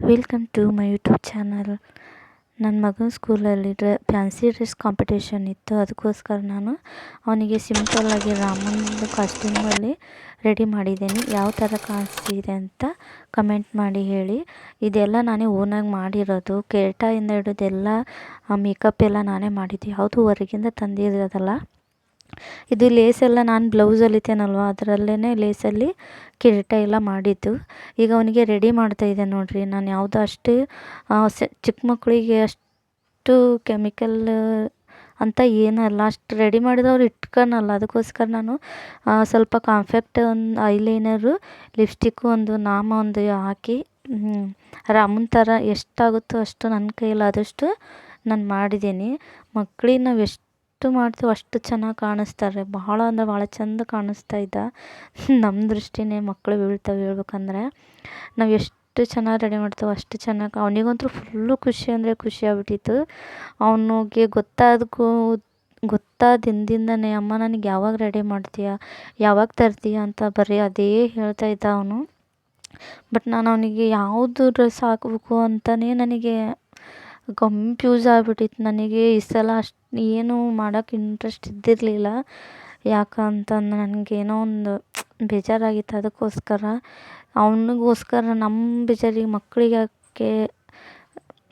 Welcome to my YouTube channel. ನನ್ನ ಮಗನ ಸ್ಕೂಲಲ್ಲಿ ಫ್ಯಾನ್ಸಿ ಡ್ರೆಸ್ ಕಾಂಪಿಟೇಷನ್ ಇತ್ತು. ಅದಕ್ಕೋಸ್ಕರ ನಾನು ಅವನಿಗೆ ಸಿಂಪಲ್ಲಾಗಿ ರಾಮಂದು ಕಾಸ್ಟ್ಯೂಮಲ್ಲಿ ರೆಡಿ ಮಾಡಿದ್ದೀನಿ. ಯಾವ ಥರ ಕಾಣಿಸ್ತಿದೆ ಅಂತ ಕಮೆಂಟ್ ಮಾಡಿ ಹೇಳಿ. ಇದೆಲ್ಲ ನಾನೇ ಓನಾಗಿ ಮಾಡಿರೋದು. ಕೆರಟಾಯಿಂದ ಹಿಡಿದೆಲ್ಲ ಮೇಕಪ್ ಎಲ್ಲ ನಾನೇ ಮಾಡಿದ್ದು, ಯಾವುದು ಹೊರಗಿಂದ ತಂದಿರೋದಲ್ಲ. ಇದು ಲೇಸೆಲ್ಲ ನಾನು ಬ್ಲೌಸ್ ಹೊಲಿತೇನಲ್ವ, ಅದರಲ್ಲೇ ಲೇಸಲ್ಲಿ ಕೆರಟ ಎಲ್ಲ ಮಾಡಿದ್ದು. ಈಗ ಅವನಿಗೆ ರೆಡಿ ಮಾಡ್ತಾಯಿದ್ದೆ ನೋಡಿರಿ. ನಾನು ಯಾವುದು ಅಷ್ಟು ಚಿಕ್ಕ ಮಕ್ಕಳಿಗೆ ಅಷ್ಟು ಕೆಮಿಕಲ್ ಅಂತ ಏನಲ್ಲ, ಅಷ್ಟು ರೆಡಿ ಮಾಡಿದವ್ರು ಇಟ್ಕೊಳಲ್ಲ. ಅದಕ್ಕೋಸ್ಕರ ನಾನು ಸ್ವಲ್ಪ ಕಾಂಪ್ಯಾಕ್ಟ್ ಒಂದು ಐಲೈನರು, ಲಿಪ್ಸ್ಟಿಕ್ಕು, ಒಂದು ನಾಮ ಒಂದು ಹಾಕಿ ರಾಮನ ಥರ ಎಷ್ಟಾಗುತ್ತೋ ಅಷ್ಟು ನನ್ನ ಕೈಲಾದಷ್ಟು ನಾನು ಮಾಡಿದ್ದೀನಿ. ಮಕ್ಳಿಗೆ ನಾವು ಎಷ್ಟು ಮಾಡ್ತೀವೋ ಅಷ್ಟು ಚೆನ್ನಾಗಿ ಕಾಣಿಸ್ತಾರೆ. ಬಹಳ ಅಂದರೆ ಭಾಳ ಚೆಂದ ಕಾಣಿಸ್ತಾ ಇದ್ದ. ನಮ್ಮ ದೃಷ್ಟಿನೇ ಮಕ್ಕಳು ಬೀಳ್ತವೆ. ಹೇಳ್ಬೇಕಂದ್ರೆ ನಾವು ಎಷ್ಟು ಚೆನ್ನಾಗಿ ರೆಡಿ ಮಾಡ್ತೇವೆ ಅಷ್ಟು ಚೆನ್ನಾಗಿ. ಅವನಿಗಂತೂ ಫುಲ್ಲು ಖುಷಿ ಅಂದರೆ ಖುಷಿ ಆಗ್ಬಿಟ್ಟಿತ್ತು. ಅವನಿಗೆ ಗೊತ್ತಾದ ದಿನದಿಂದನೇ ಅಮ್ಮ ನನಗೆ ಯಾವಾಗ ರೆಡಿ ಮಾಡ್ತೀಯ, ಯಾವಾಗ ತರ್ತೀಯ ಅಂತ ಬರೀ ಅದೇ ಹೇಳ್ತಾ ಇದ್ದ ಅವನು. ಬಟ್ ನಾನು ಅವನಿಗೆ ಯಾವುದು ಡ್ರೆಸ್ ಹಾಕಬೇಕು ಅಂತಲೇ ನನಗೆ ಕನ್ಫ್ಯೂಸ್ ಆಗಿಬಿಟ್ಟಿತ್ತು. ನನಗೆ ಈ ಸಲ ಅಷ್ಟು ಏನೂ ಮಾಡೋಕ್ಕೆ ಇಂಟ್ರೆಸ್ಟ್ ಇದ್ದಿರಲಿಲ್ಲ. ಯಾಕಂತಂದ್ರೆ ನನಗೇನೋ ಒಂದು ಬೇಜಾರಾಗಿತ್ತು. ಅದಕ್ಕೋಸ್ಕರ ಅವನಿಗೋಸ್ಕರ ನಮ್ಮ ಬೇಜಾರಿಗೆ ಮಕ್ಕಳಿಗೆ ಯಾಕೆ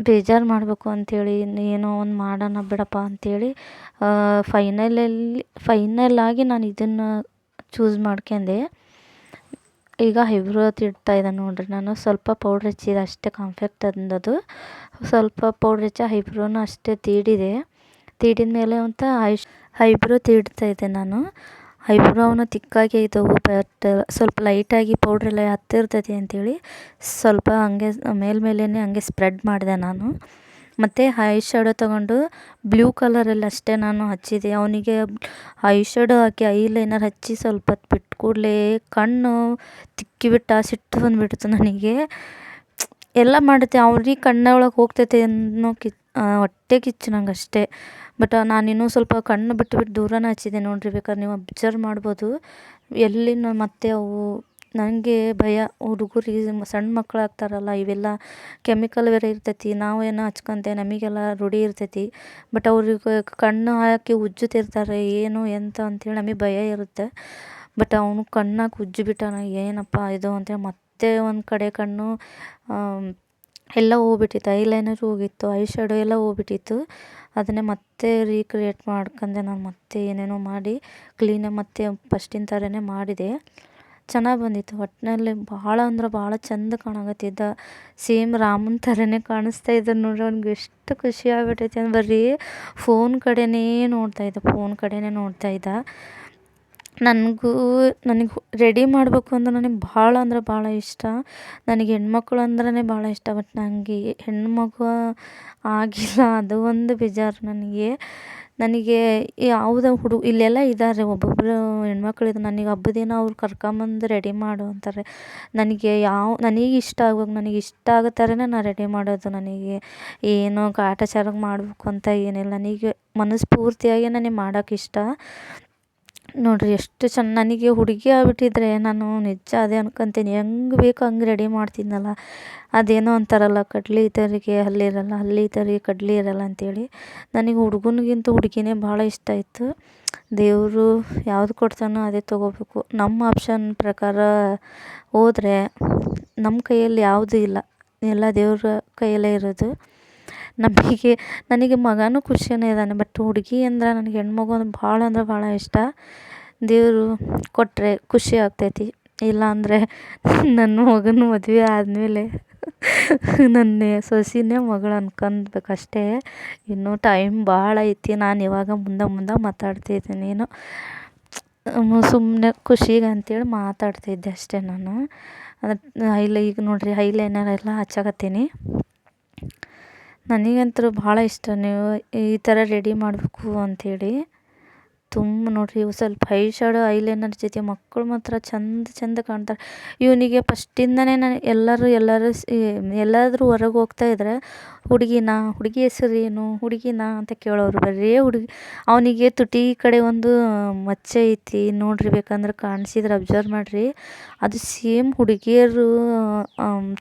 ಬೇಜಾರು ಮಾಡಬೇಕು ಅಂಥೇಳಿ ಏನೋ ಒಂದು ಮಾಡೋಣ ಬಿಡಪ್ಪ ಅಂಥೇಳಿ ಫೈನಲ್ಲಾಗಿ ನಾನು ಇದನ್ನು ಚೂಸ್ ಮಾಡ್ಕೊಂಡೆ. ಈಗ ಐಬ್ರೋ ಇಡ್ತಾಯಿದ್ದೆ ನೋಡಿರಿ. ನಾನು ಸ್ವಲ್ಪ ಪೌಡ್ರ್ ಹಚ್ಚಿದೆ ಅಷ್ಟೇ, ಕಾಂಪ್ಯಾಕ್ಟ್ ಅಂದದು. ಸ್ವಲ್ಪ ಪೌಡ್ರ್ ಹಚ್ಚಿ ಐಬ್ರೋನ ಅಷ್ಟೇ ತೀಡಿದ ಮೇಲೆ ಅಂತ ಐಬ್ರೋ ತೀಡ್ತಾಯಿದ್ದೆ ನಾನು. ಐಬ್ರೋನ ತಿಕ್ಕಾಗೆ ಇದ್ದವು, ಬಟ್ ಸ್ವಲ್ಪ ಲೈಟಾಗಿ ಪೌಡ್ರೆಲ್ಲ ಹತ್ತಿರ್ತೈತಿ ಅಂಥೇಳಿ ಸ್ವಲ್ಪ ಹಂಗೆ ಮೇಲ್ಮೇಲೇ ಹಂಗೆ ಸ್ಪ್ರೆಡ್ ಮಾಡಿದೆ ನಾನು. ಮತ್ತು ಐ ಶ್ಯಾಡೋ ತೊಗೊಂಡು ಬ್ಲೂ ಕಲರಲ್ಲಿ ಅಷ್ಟೇ ನಾನು ಹಚ್ಚಿದೆ. ಅವನಿಗೆ ಐ ಶ್ಯಾಡೋ ಹಾಕಿ ಐಲೈನರ್ ಹಚ್ಚಿ ಸ್ವಲ್ಪ ಹೊತ್ತು ಬಿಟ್ಟು ಕೂಡಲೇ ಕಣ್ಣು ತಿಕ್ಕಿಬಿಟ್ಟ. ಸಿಟ್ಟು ಬಂದುಬಿಡ್ತು ನನಗೆ. ಎಲ್ಲ ಮಾಡುತ್ತೆ ಅವ್ರಿಗೆ ಕಣ್ಣೊಳಗೆ ಹೋಗ್ತೈತೆ ಅನ್ನೋ ಹೊಟ್ಟೆ ಕಿಚ್ಚು ನಂಗೆ ಅಷ್ಟೇ. ಬಟ್ ನಾನಿನ್ನೂ ಸ್ವಲ್ಪ ಕಣ್ಣು ಬಿಟ್ಟು ದೂರನೇ ಹಚ್ಚಿದೆ ನೋಡಿರಿ. ಬೇಕಾದ್ರೆ ನೀವು ಅಬ್ಸರ್ವ್ ಮಾಡ್ಬೋದು. ಎಲ್ಲಿನ ಮತ್ತೆ ಅವು ನನಗೆ ಭಯ. ಹುಡುಗರಿಗೆ ಸಣ್ಣ ಮಕ್ಳು ಆಗ್ತಾರಲ್ಲ, ಇವೆಲ್ಲ ಕೆಮಿಕಲ್ ಬೇರೆ ಇರ್ತೈತಿ. ನಾವೇನೋ ಹಚ್ಕೊಂತೇವೆ, ನಮಗೆಲ್ಲ ರೂಢಿ ಇರ್ತೈತಿ. ಬಟ್ ಅವ್ರಿಗೆ ಕಣ್ಣು ಹಾಕಿ ಉಜ್ಜುತ್ತಿರ್ತಾರೆ, ಏನು ಎಂತ ಅಂಥೇಳಿ ನಮಗೆ ಭಯ ಇರುತ್ತೆ. ಬಟ್ ಅವನು ಕಣ್ಣಾಕಿ ಉಜ್ಜಿಬಿಟ್ಟಾನ. ಏನಪ್ಪ ಇದು ಅಂತೇಳಿ ಮತ್ತೆ ಒಂದು ಕಡೆ ಕಣ್ಣು ಎಲ್ಲ ಹೋಗ್ಬಿಟ್ಟಿತ್ತು. ಐಲೈನರು ಹೋಗಿತ್ತು, ಐ ಶ್ಯಾಡೋ ಎಲ್ಲ ಹೋಗ್ಬಿಟ್ಟಿತ್ತು. ಅದನ್ನೇ ಮತ್ತೆ ರೀಕ್ರಿಯೇಟ್ ಮಾಡ್ಕೊಂಡೆ ನಾನು. ಮತ್ತೆ ಏನೇನೋ ಮಾಡಿ ಕ್ಲೀನಾಗಿ ಮತ್ತೆ ಫಸ್ಟಿನ ಥರನೇ ಮಾಡಿದೆ. ಚೆನ್ನಾಗಿ ಬಂದಿತ್ತು. ಒಟ್ಟಿನಲ್ಲಿ ಭಾಳ ಅಂದ್ರೆ ಭಾಳ ಚೆಂದ ಕಾಣಕತ್ತಿದ್ದ. ಸೇಮ್ ರಾಮನ ಥರನೇ ಕಾಣಿಸ್ತಾ ಇದ್ದ ನೋಡ್ರಿ. ಅವ್ನಿಗೆ ಎಷ್ಟು ಖುಷಿ ಆಗ್ಬಿಟ್ಟೈತಿ ಅಂದ್ರೆ ಬರೀ ಫೋನ್ ಕಡೆನೇ ನೋಡ್ತಾ ಇದ್ದ. ನನಗೆ ರೆಡಿ ಮಾಡಬೇಕು ಅಂದ್ರೆ ನನಗೆ ಭಾಳ ಅಂದ್ರೆ ಭಾಳ ಇಷ್ಟ. ನನಗೆ ಹೆಣ್ಮಕ್ಳು ಅಂದ್ರೆ ಭಾಳ ಇಷ್ಟ. ಬಟ್ ನನಗೆ ಹೆಣ್ಮಗು ಆಗಿಲ್ಲ, ಅದು ಒಂದು ಬೇಜಾರು ನನಗೆ ಯಾವುದೋ ಇಲ್ಲೆಲ್ಲ ಇದ್ದಾರೆ ಒಬ್ಬೊಬ್ಬರು ಹೆಣ್ಮಕ್ಳು ನನಗೆ ಹಬ್ಬದ ದಿನ ಅವ್ರು ಕರ್ಕೊಂಬಂದು ರೆಡಿ ಮಾಡು ಅಂತಾರೆ. ನನಗೆ ಇಷ್ಟ ಆಗ್ಬೇಕು, ನನಗೆ ಇಷ್ಟ ಆಗೋ ಥರನೇ ನಾನು ರೆಡಿ ಮಾಡೋದು. ನನಗೆ ಏನೋ ಕಾಟಾಚಾರಕ್ಕೆ ಮಾಡಬೇಕು ಅಂತ ಏನಿಲ್ಲ. ನನಗೆ ಮನಸ್ಫೂರ್ತಿಯಾಗಿ ನನಗೆ ಮಾಡೋಕೆ ಇಷ್ಟ ನೋಡಿರಿ. ಎಷ್ಟು ನನಗೆ ಹುಡುಗಿ ಆಗ್ಬಿಟ್ಟಿದ್ರೆ ನಾನು ನಿಜ ಅದೇ ಅನ್ಕೊತೀನಿ, ಹೆಂಗೆ ಬೇಕು ಹಂಗೆ ರೆಡಿ ಮಾಡ್ತಿದ್ನಲ್ಲ. ಅದೇನೋ ಅಂತಾರಲ್ಲ, ಕಡ್ಲಿ ಇದ್ದವರಿಗೆ ಹಲ್ಲಿರಲ್ಲ, ಹಲ್ಲಿ ಇದ್ದವರಿಗೆ ಕಡ್ಲಿ ಇರಲ್ಲ ಅಂಥೇಳಿ. ನನಗೆ ಹುಡುಗನಿಗಿಂತ ಹುಡುಗಿನೇ ಭಾಳ ಇಷ್ಟ ಇತ್ತು. ದೇವರು ಯಾವುದು ಕೊಡ್ತಾನೋ ಅದೇ ತೊಗೋಬೇಕು. ನಮ್ಮ ಆಪ್ಷನ್ ಪ್ರಕಾರ ಹೋದರೆ ನಮ್ಮ ಕೈಯಲ್ಲಿ ಯಾವುದೂ ಇಲ್ಲ, ಎಲ್ಲ ದೇವ್ರ ಕೈಯಲ್ಲೇ ಇರೋದು. ನನಗೆ ಮಗನೂ ಖುಷಿಯೇ ಇದ್ದಾನೆ. ಬಟ್ ಹುಡುಗಿ ಅಂದ್ರೆ ನನಗೆ ಹೆಣ್ಮಗು ಅಂದ್ರೆ ಭಾಳ ಇಷ್ಟ. ದೇವರು ಕೊಟ್ಟರೆ ಖುಷಿ ಆಗ್ತೈತಿ. ಇಲ್ಲಾಂದರೆ ನನ್ನ ಮಗನ ಮದುವೆ ಆದಮೇಲೆ ನನ್ನ ಸೊಸೆನೇ ಮಗಳು ಅನ್ಕೊಬೇಕಷ್ಟೇ. ಇನ್ನೂ ಟೈಮ್ ಭಾಳ ಐತಿ. ನಾನು ಇವಾಗ ಮುಂದೆ ಮಾತಾಡ್ತಿದ್ದೀನಿ. ಏನೋ ಸುಮ್ಮನೆ ಖುಷಿಗೆ ಅಂಥೇಳಿ ಮಾತಾಡ್ತಿದ್ದೆ ಅಷ್ಟೇ ನಾನು. ಈಗ ನೋಡಿರಿ ಐಲೈನರ್ ಎಲ್ಲ ಹಚ್ಚಕತ್ತೀನಿ. ನನಗಂತೂ ಭಾಳ ಇಷ್ಟ ನೀವು ಈ ಥರ ರೆಡಿ ಮಾಡಬೇಕು ಅಂಥೇಳಿ. ತುಂಬ ನೋಡ್ರಿ ಇವು ಸ್ವಲ್ಪ ಐ ಶ್ಯಾಡೋ ಐಲೈನರ್ ಜೊತೆ ಮಕ್ಕಳು ಮಾತ್ರ ಚಂದ ಚಂದ ಕಾಣ್ತಾರೆ. ಇವನಿಗೆ ಫಸ್ಟಿಂದನೇ ನಾನು ಎಲ್ಲಾದರೂ ಹೊರಗೆ ಹೋಗ್ತಾ ಇದ್ರೆ ಹುಡುಗಿ ಹೆಸರು ಏನು ಹುಡುಗಿನಾ ಅಂತ ಕೇಳೋರು. ಬರೀ ಹುಡುಗಿ. ಅವನಿಗೆ ತುಟಿ ಕಡೆ ಒಂದು ಮಚ್ಚೆ ಐತಿ ನೋಡ್ರಿ, ಬೇಕಂದ್ರೆ ಕಾಣಿಸಿದ್ರೆ ಅಬ್ಸರ್ವ್ ಮಾಡಿರಿ. ಅದು ಸೇಮ್ ಹುಡುಗಿಯರು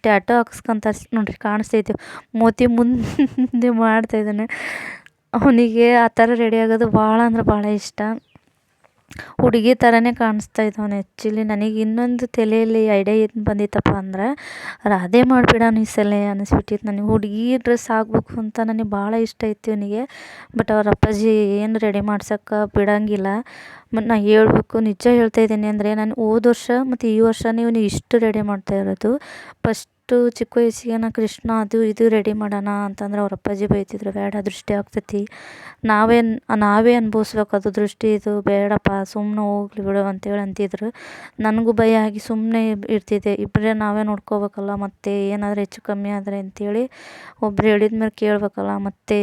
ಟ್ಯಾಟೋ ಹಾಕ್ಸ್ಕೊಂತಾರೆ ನೋಡ್ರಿ, ಕಾಣಿಸ್ತೈತಿ. ಮೋತಿ ಮುಂದೆ ಮಾಡ್ತಾಯಿದ್ದಾನೆ. ಅವನಿಗೆ ಆ ಥರ ರೆಡಿ ಆಗೋದು ಭಾಳ ಅಂದ್ರೆ ಭಾಳ ಇಷ್ಟ. ಹುಡುಗಿ ಥರನೇ ಕಾಣಿಸ್ತಾ ಇದ್ದವನು. ಆ್ಯಕ್ಚುಲಿ ನನಗೆ ಇನ್ನೊಂದು ತಲೆಯಲ್ಲಿ ಐಡಿಯಾ ಏನು ಬಂದಿತ್ತಪ್ಪ ಅಂದ್ರೆ, ರಾಧೆ ಮಾಡಿಬಿಡೋಣ ಈ ಸಲ ಅನ್ನಿಸ್ಬಿಟ್ಟಿತ್ತು ನನಗೆ. ಹುಡುಗಿ ಡ್ರೆಸ್ ಹಾಕ್ಬೇಕು ಅಂತ ನನಗೆ ಭಾಳ ಇಷ್ಟ ಇತ್ತು ಇವನಿಗೆ. ಬಟ್ ಅವ್ರ ಅಪ್ಪಾಜಿ ಏನು ರೆಡಿ ಮಾಡ್ಸೋಕ್ಕೆ ಬಿಡೋಂಗಿಲ್ಲ. ಮತ್ತು ನಾನು ಹೇಳ್ಬೇಕು, ನಿಜ ಹೇಳ್ತಾ ಇದ್ದೀನಿ ಅಂದರೆ, ನಾನು ಹೋದ ವರ್ಷ ಮತ್ತು ಈ ವರ್ಷನೇ ಇವನಿಗೆ ಇಷ್ಟು ರೆಡಿ ಮಾಡ್ತಾ ಇರೋದು. ಫಸ್ಟು ಚಿಕ್ಕ ವಯಸ್ಸಿಗೆ ನಾನು ಕೃಷ್ಣ ಅದು ಇದು ರೆಡಿ ಮಾಡೋಣ ಅಂತಂದ್ರೆ ಅವ್ರ ಅಪ್ಪಾಜಿ ಬೈತಿದ್ರು, ಬೇಡ ದೃಷ್ಟಿ ಆಗ್ತೈತಿ, ನಾವೇ ಅನುಭವಿಸ್ಬೇಕು ಅದು ದೃಷ್ಟಿ, ಇದು ಬೇಡಪ್ಪ ಸುಮ್ಮನೆ ಹೋಗ್ಲಿ ಬಿಡು ಅಂತೇಳಿ ಅಂತಿದ್ರು. ನನಗೂ ಭಯ ಆಗಿ ಸುಮ್ಮನೆ ಇರ್ತಿದ್ದೆ. ಇಬ್ಬರೇ ನಾವೇ ನೋಡ್ಕೋಬೇಕಲ್ಲ, ಮತ್ತು ಏನಾದರೂ ಹೆಚ್ಚು ಕಮ್ಮಿ ಆದರೆ ಅಂಥೇಳಿ ಒಬ್ರು ಹೇಳಿದ ಮೇಲೆ ಕೇಳಬೇಕಲ್ಲ. ಮತ್ತು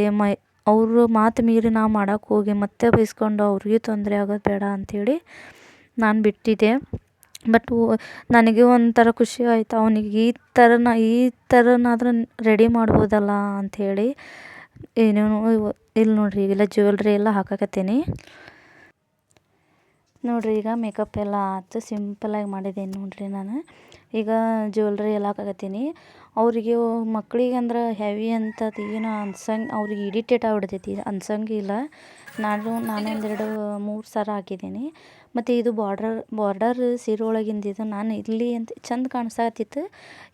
ಅವರು ಮಾತು ಮೀರಿ ನಾವು ಮಾಡೋಕ್ಕೆ ಹೋಗಿ ಮತ್ತೆ ಬೈಸ್ಕೊಂಡು ಅವ್ರಿಗೆ ತೊಂದರೆ ಆಗೋದು ಬೇಡ ಅಂಥೇಳಿ ನಾನು ಬಿಟ್ಟಿದ್ದೆ. ಬಟ್ ನನಗೆ ಒಂಥರ ಖುಷಿ ಆಯಿತು, ಅವನಿಗೆ ಈ ಥರನಾದ್ರೂ ರೆಡಿ ಮಾಡ್ಬೋದಲ್ಲ ಅಂಥೇಳಿ. ಏನೇನೋ ಇಲ್ಲಿ ನೋಡಿರಿ, ಈಗೆಲ್ಲ ಜ್ಯುವೆಲ್ರಿ ಎಲ್ಲ ಹಾಕಕತ್ತೀನಿ ನೋಡಿರಿ. ಈಗ ಮೇಕಪ್ ಎಲ್ಲ ಆಯ್ತು, ಸಿಂಪಲಾಗಿ ಮಾಡಿದ್ದೀನಿ ನೋಡಿರಿ. ನಾನು ಈಗ ಜ್ಯುವೆಲ್ರಿ ಎಲ್ಲ ಹಾಕಕತ್ತೀನಿ. ಅವರಿಗೆ ಮಕ್ಳಿಗೆ ಅಂದ್ರೆ ಹೆವಿ ಅಂತದ್ದು ಏನೋ ಅವ್ರಿಗೆ ಇರಿಟೇಟ್ ಆಗ್ಬಿಡ್ತೈತಿ, ಅನ್ಸಂಗಿಲ್ಲ. ನಾನೊಂದೆರಡು 3 ಸರ ಹಾಕಿದ್ದೀನಿ. ಮತ್ತು ಇದು ಬಾರ್ಡರ್ ಸೀರೆ ಒಳಗಿಂದ ಇದು ನಾನು ಇಲ್ಲಿ ಅಂತ ಚಂದ ಕಾಣಿಸತ್ತಿತ್ತು,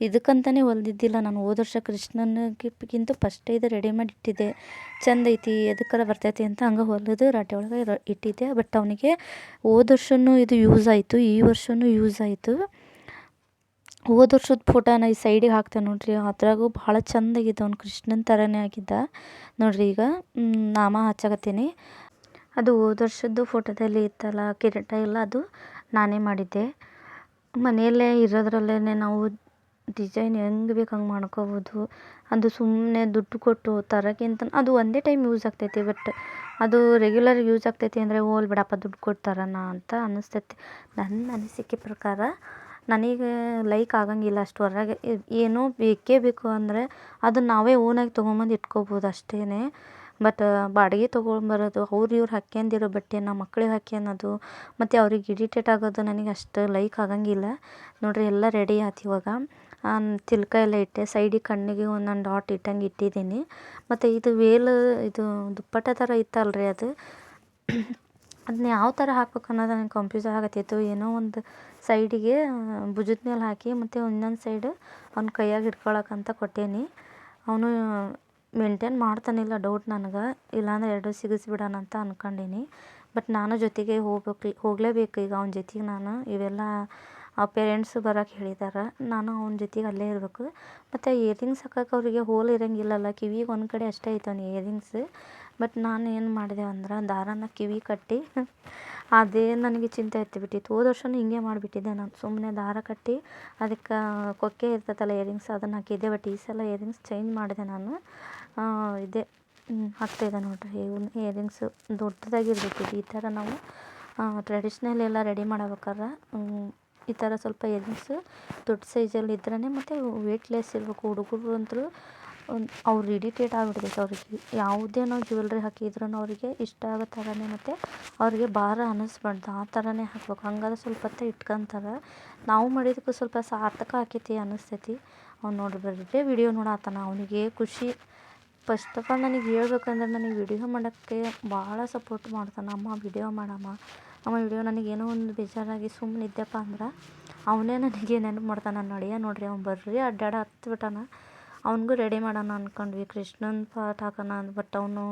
ಇದಕ್ಕಂತಲೇ ಹೊಲ್ದಿದ್ದಿಲ್ಲ ನಾನು. ಹೋದ ವರ್ಷ ಕೃಷ್ಣನಿಗಿಂತ ಫಸ್ಟೇ ಇದು ರೆಡಿ ಮಾಡಿ ಇಟ್ಟಿದ್ದೆ. ಚಂದ ಐತಿ, ಎದಕ್ಕಾರ ಬರ್ತೈತಿ ಅಂತ ಹಂಗೆ ಹೊಲಿದು ರಾಟೆ ಒಳಗೆ ಇಟ್ಟಿದ್ದೆ. ಬಟ್ ಅವನಿಗೆ ಹೋದ ವರ್ಷವೂ ಇದು ಯೂಸ್ ಆಯಿತು, ಈ ವರ್ಷವೂ ಯೂಸ್ ಆಯಿತು. ಹೋದ ವರ್ಷದ ಫೋಟೋನ ಈ ಸೈಡಿಗೆ ಹಾಕ್ತೇನೆ ನೋಡಿರಿ, ಅದ್ರಾಗೂ ಭಾಳ ಚೆಂದಾಗಿದ್ದ, ಅವ್ನು ಕೃಷ್ಣನ ಥರನೇ ಆಗಿದ್ದ ನೋಡಿರಿ. ಈಗ ನಾಮ ಹಚ್ಚಕತ್ತೀನಿ. ಅದು ಹೋದ ವರ್ಷದ್ದು ಫೋಟೋದಲ್ಲಿ ಇತ್ತಲ್ಲ ಕಿರೀಟ ಎಲ್ಲ, ಅದು ನಾನೇ ಮಾಡಿದ್ದೆ. ಮನೆಯಲ್ಲೇ ಇರೋದ್ರಲ್ಲೇ ನಾವು ಡಿಸೈನ್ ಹೆಂಗೆ ಬೇಕು ಹಂಗೆ ಮಾಡ್ಕೋಬೋದು. ಅದು ಸುಮ್ಮನೆ ದುಡ್ಡು ಕೊಟ್ಟು ತರೋಕ್ಕಿಂತ ಅದು ಒಂದೇ ಟೈಮ್ ಯೂಸ್ ಆಗ್ತೈತಿ. ಬಟ್ ಅದು ರೆಗ್ಯುಲರ್ ಯೂಸ್ ಆಗ್ತೈತಿ ಅಂದರೆ ಹೋಲ್ ಬಿಡಪ್ಪ ದುಡ್ಡು ಕೊಟ್ಟು ತರೋಣ ಅಂತ ಅನ್ನಿಸ್ತೈತಿ. ನನ್ನ ಅನಿಸಿಕೆ ಪ್ರಕಾರ ನನಗೆ ಲೈಕ್ ಆಗಂಗಿಲ್ಲ ಅಷ್ಟು ಹೊರಗೆ ಏನೋ ಬೇಕೇ ಬೇಕು ಅಂದರೆ ಅದನ್ನು ನಾವೇ ಓನಾಗಿ ತೊಗೊಂಬಂದು ಇಟ್ಕೋಬೋದು ಅಷ್ಟೇ. ಬಟ್ ಬಾಡಿಗೆ ತೊಗೊಂಬರೋದು, ಇವ್ರು ಹಾಕ್ಯಂದಿರೋ ಬಟ್ಟೆನ ಮಕ್ಳಿಗೆ ಹಾಕ್ಯನ್ನೋದು ಮತ್ತು ಅವ್ರಿಗೆ ಇರಿಟೇಟ್ ಆಗೋದು ನನಗೆ ಅಷ್ಟು ಲೈಕ್ ಆಗಂಗಿಲ್ಲ ನೋಡಿರಿ. ಎಲ್ಲ ರೆಡಿ ಆಯ್ತು. ಇವಾಗ ತಿಲ್ಕ ಎಲ್ಲ ಇಟ್ಟೆ, ಸೈಡಿಗೆ ಕಣ್ಣಿಗೆ ಒಂದೊಂದು ಡಾಟ್ ಇಟ್ಟಂಗೆ ಇಟ್ಟಿದ್ದೀನಿ. ಮತ್ತು ಇದು ಇದು ದುಪ್ಪಟ್ಟ ಥರ ಇತ್ತಲ್ರಿ, ಅದನ್ನ ಯಾವ ಥರ ಹಾಕ್ಬೇಕು ಅನ್ನೋದು ನನಗೆ ಕನ್ಫ್ಯೂಸ್ ಆಗತ್ತಿತ್ತು. ಏನೋ ಒಂದು ಸೈಡಿಗೆ ಭುಜದ ಮೇಲೆ ಹಾಕಿ ಮತ್ತು ಇನ್ನೊಂದು ಸೈಡು ಅವ್ನ ಕೈಯಾಗ ಹಿಡ್ಕೊಳಕ್ಕಂತ ಕೊಟ್ಟೇನಿ. ಅವನು ಮೇಂಟೈನ್ ಮಾಡ್ತಾನಿಲ್ಲ ಡೌಟ್ ನನಗೆ, ಇಲ್ಲಾಂದ್ರೆ ಎರಡು ಸಿಗಿಸ್ಬಿಡೋಣ ಅಂತ ಅಂದ್ಕೊಂಡೀನಿ. ಬಟ್ ನಾನು ಜೊತೆಗೆ ಹೋಗಲೇಬೇಕು ಈಗ ಅವನ ಜೊತೆಗೆ. ನಾನು ಇವೆಲ್ಲ ಪೇರೆಂಟ್ಸು ಬರೋಕ್ಕೆ ಹೇಳಿದ್ದಾರೆ, ನಾನು ಅವನ ಜೊತೆಗೆ ಅಲ್ಲೇ ಇರಬೇಕು. ಮತ್ತು ಇಯರಿಂಗ್ಸ್ ಹಾಕೋಕೆ ಅವರಿಗೆ ಹೋಲ್ ಇರೋಂಗಿಲ್ಲಲ್ಲ, ಕಿವಿಗೆ ಒಂದು ಕಡೆ ಅಷ್ಟೇ ಐತೆ ಅವ್ನ ಇಯರಿಂಗ್ಸ್. ಬಟ್ ನಾನು ಏನು ಮಾಡಿದೆ ಅಂದ್ರೆ ದಾರಾನ ಕಿವಿ ಕಟ್ಟಿ ಅದೇ ನನಗೆ ಚಿಂತೆ ಎತ್ತಿಬಿಟ್ಟಿತ್ತು. ಹೋದ ವರ್ಷವೂ ಹಿಂಗೆ ಮಾಡಿಬಿಟ್ಟಿದ್ದೆ ನಾನು, ಸುಮ್ಮನೆ ದಾರ ಕಟ್ಟಿ ಅದಕ್ಕೆ ಕೊಕ್ಕೆ ಇರ್ತೈತಲ್ಲ ಇಯರಿಂಗ್ಸ್, ಅದನ್ನು ಹಾಕಿದ್ದೆ. ಬಟ್ ಈ ಸಲ ಇಯರಿಂಗ್ಸ್ ಚೇಂಜ್ ಮಾಡಿದೆ ನಾನು. ಇದೇ ಆಗ್ತಾಯಿದೆ ನೋಡಿರಿ, ಇಯರಿಂಗ್ಸು ದೊಡ್ಡದಾಗಿರ್ಬೇಕು. ಈ ಥರ ನಾವು ಟ್ರೆಡಿಷ್ನಲ್ ಎಲ್ಲ ರೆಡಿ ಮಾಡ್ಬೇಕಾದ್ರೆ ಈ ಥರ ಸ್ವಲ್ಪ ಇಯರಿಂಗ್ಸು ದೊಡ್ಡ ಸೈಜಲ್ಲಿ ಇದ್ರೇ, ಮತ್ತು ವೇಟ್ಲೆಸ್ ಇರಬೇಕು. ಹುಡುಗರು ಅಂತೂ ಅವ್ರು ಇರಿಟೇಟ್ ಆಗಿಬಿಡ್ತೈತೆ ಅವ್ರಿಗೆ. ಯಾವುದೇ ನಾವು ಜ್ಯುವೆಲ್ರಿ ಹಾಕಿದ್ರೂ ಅವರಿಗೆ ಇಷ್ಟ ಆಗೋ ಥರನೇ, ಮತ್ತು ಅವ್ರಿಗೆ ಭಾರ ಅನ್ನಿಸ್ಬಾರ್ದು ಆ ಥರನೇ ಹಾಕ್ಬೇಕು. ಹಂಗಾದ್ರೆ ಸ್ವಲ್ಪ ಹೊತ್ತು ಇಟ್ಕೊತಾರೆ. ನಾವು ಮಾಡಿದ್ದಕ್ಕೂ ಸ್ವಲ್ಪ ಸಾರ್ಥಕ ಆಕೈತಿ ಅನ್ನಿಸ್ತೈತಿ. ಅವ್ನು ನೋಡಿ ಬರೀ ವಿಡಿಯೋ ನೋಡತ್ತಾನ, ಅವನಿಗೆ ಖುಷಿ. ಫಸ್ಟ್ ಆಫ್ ಆಲ್ ನನಗೆ ಹೇಳ್ಬೇಕಂದ್ರೆ, ನನಗೆ ವಿಡಿಯೋ ಮಾಡೋಕ್ಕೆ ಭಾಳ ಸಪೋರ್ಟ್ ಮಾಡ್ತಾನೆ. ಅಮ್ಮ ವಿಡಿಯೋ ಮಾಡಮ್ಮ, ಅಮ್ಮ ವಿಡಿಯೋ. ನನಗೇನೋ ಒಂದು ಬೇಜಾರಾಗಿ ಸುಮ್ಮನೆ ಇದ್ದೆಪ್ಪ ಅಂದ್ರೆ ಅವನೇ ನನಗೆ ನೆನಪು ಮಾಡ್ತಾನೆ. ನನ್ನ ಅಳಿಯ ನೋಡಿರಿ, ಅವ್ನು ಬರ್ರಿ ಹತ್ಬಿಟ್ಟಾನ. ಅವ್ನಿಗೂ ರೆಡಿ ಮಾಡೋಣ ಅಂದ್ಕೊಂಡ್ವಿ, ಕೃಷ್ಣನ ಪಾಠ ಹಾಕೋಣ. ಬಟ್ ಅವನು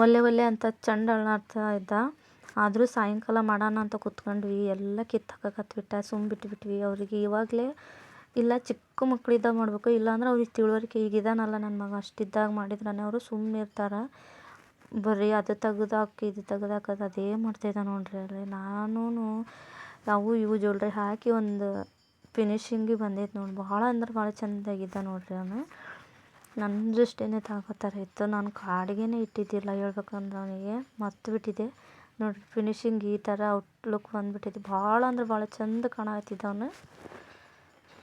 ಒಲ್ಲೆ ಅಂತ ಚಂಡ ಅಳ್ಳಾಡ್ತಾ ಇದ್ದ. ಆದರೂ ಸಾಯಂಕಾಲ ಮಾಡೋಣ ಅಂತ ಕೂತ್ಕೊಂಡ್ವಿ, ಎಲ್ಲ ಕಿತ್ತಾಕತ್ಬಿಟ್ಟ. ಬಿಟ್ಬಿಟ್ವಿ. ಅವರಿಗೆ ಇವಾಗಲೇ ಇಲ್ಲ ಚಿಕ್ಕ ಮಕ್ಕಳಿದ್ದಾಗ ಮಾಡಬೇಕು, ಇಲ್ಲಾಂದ್ರೆ ಅವ್ರಿಗೆ ತಿಳುವಳಿಕೆ. ಈಗಿದಾನಲ್ಲ ನನ್ನ ಮಗ, ಅಷ್ಟಿದ್ದಾಗ ಮಾಡಿದ್ರೆ ಅವರು ಸುಮ್ಮನೆ ಇರ್ತಾರೆ. ಬರೀ ಅದು ತೆಗ್ದಾಕಿ ಇದು ತೆಗ್ದಾಕೋದು ಅದೇ ಮಾಡ್ತಾಯಿದ್ದ ನೋಡ್ರಿ. ಅಲ್ಲಿ ನಾವು ಇವು ಜ್ಯುವೆಲ್ರಿ ಹಾಕಿ ಒಂದು ಫಿನಿಶಿಂಗಿಗೆ ಬಂದೈತೆ ನೋಡಿ. ಭಾಳ ಅಂದ್ರೆ ಭಾಳ ಚೆಂದಾಗಿದ್ದ ನೋಡ್ರಿ ಅವನು. ನನ್ನ ದೃಷ್ಟಿನೇ ತಾಕೋ ಥರ ಇತ್ತು. ನಾನು ಕಾಡಿಗೆನೇ ಇಟ್ಟಿದ್ದಿಲ್ಲ ಹೇಳ್ಬೇಕಂದ್ರೆ ಅವನಿಗೆ ಮರ್ತು ಬಿಟ್ಟಿದ್ದೆ. ನೋಡಿರಿ ಫಿನಿಶಿಂಗ್ ಈ ಥರ ಔಟ್ಲುಕ್ ಬಂದ್ಬಿಟ್ಟಿದೆ. ಭಾಳ ಅಂದ್ರೆ ಭಾಳ ಚಂದ ಕಾಣತ್ತಿದ್ದವನು.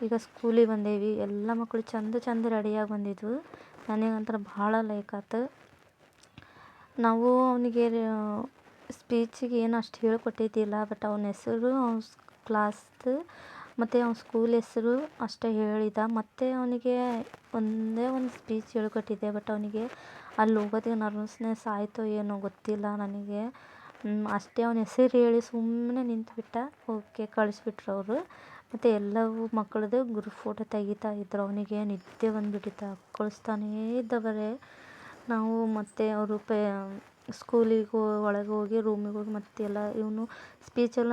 ಈಗ ಸ್ಕೂಲಿಗೆ ಬಂದೇವಿ, ಎಲ್ಲ ಮಕ್ಕಳು ಚಂದ ಚಂದ ರೆಡಿಯಾಗಿ ಬಂದಿದ್ವು. ನನಗಂತರ ಭಾಳ ಲೈಕ್ ಆಯ್ತು. ನಾವು ಅವನಿಗೆ ಸ್ಪೀಚಿಗೆ ಏನು ಅಷ್ಟು ಹೇಳ್ಕೊಟ್ಟಿದ್ದಿಲ್ಲ, ಬಟ್ ಅವನ ಹೆಸರು, ಅವನ ಕ್ಲಾಸ್ದು ಮತ್ತು ಅವ್ನ ಸ್ಕೂಲ್ ಹೆಸರು ಅಷ್ಟೇ ಹೇಳಿದ. ಮತ್ತು ಅವನಿಗೆ ಒಂದೇ ಒಂದು ಸ್ಪೀಚ್ ಹೇಳ್ಕೊಟ್ಟಿದ್ದೆ, ಬಟ್ ಅವನಿಗೆ ಅಲ್ಲಿ ಹೋಗೋದಿಗೆ ನರ್ವಸ್ನೆಸ್ ಆಯಿತೋ ಏನೋ ಗೊತ್ತಿಲ್ಲ ನನಗೆ. ಅಷ್ಟೇ ಅವನ ಹೆಸರು ಹೇಳಿ ಸುಮ್ಮನೆ ನಿಂತುಬಿಟ್ಟ. ಓಕೆ, ಕಳಿಸ್ಬಿಟ್ರು ಅವರು. ಮತ್ತು ಎಲ್ಲವೂ ಮಕ್ಕಳದ್ದು ಗ್ರೂಪ್ ಫೋಟೋ ತೆಗಿತಾ ಇದ್ರು. ಅವನಿಗೆ ನಿದ್ದೆ ಬಂದುಬಿಟ್ಟಿತ್ತು, ಕಳಿಸ್ತಾನೇ ಇದ್ದ ಬರೇ. ನಾವು ಮತ್ತೆ ಅವರು ಸ್ಕೂಲಿಗೆ ಒಳಗೆ ಹೋಗಿ ರೂಮಿಗೆ ಹೋಗಿ ಮತ್ತೆಲ್ಲ ಇವನು ಸ್ಪೀಚೆಲ್ಲ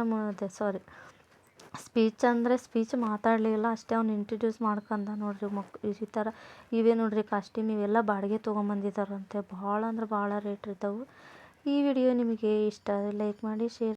ಸ್ಪೀಚ್ ಮಾತಾಡಲಿಲ್ಲ, ಅಷ್ಟೇ ಅವ್ನು ಇಂಟ್ರಡ್ಯೂಸ್ ಮಾಡ್ಕೊಂಡ. ನೋಡ್ರಿ ಈ ಥರ ಇವೇ ನೋಡ್ರಿ ಕಾಸ್ಟ್ಯೂಮ್, ಇವೆಲ್ಲ ಬಾಡಿಗೆ ತೊಗೊಂಬಂದಿದ್ದಾರಂತೆ. ಭಾಳ ಅಂದ್ರೆ ಭಾಳ ರೇಟ್ ಇರ್ತಾವೆ. ಈ ವಿಡಿಯೋ ನಿಮಗೆ ಇಷ್ಟ ಆದರೆ ಲೈಕ್ ಮಾಡಿ, ಶೇರ್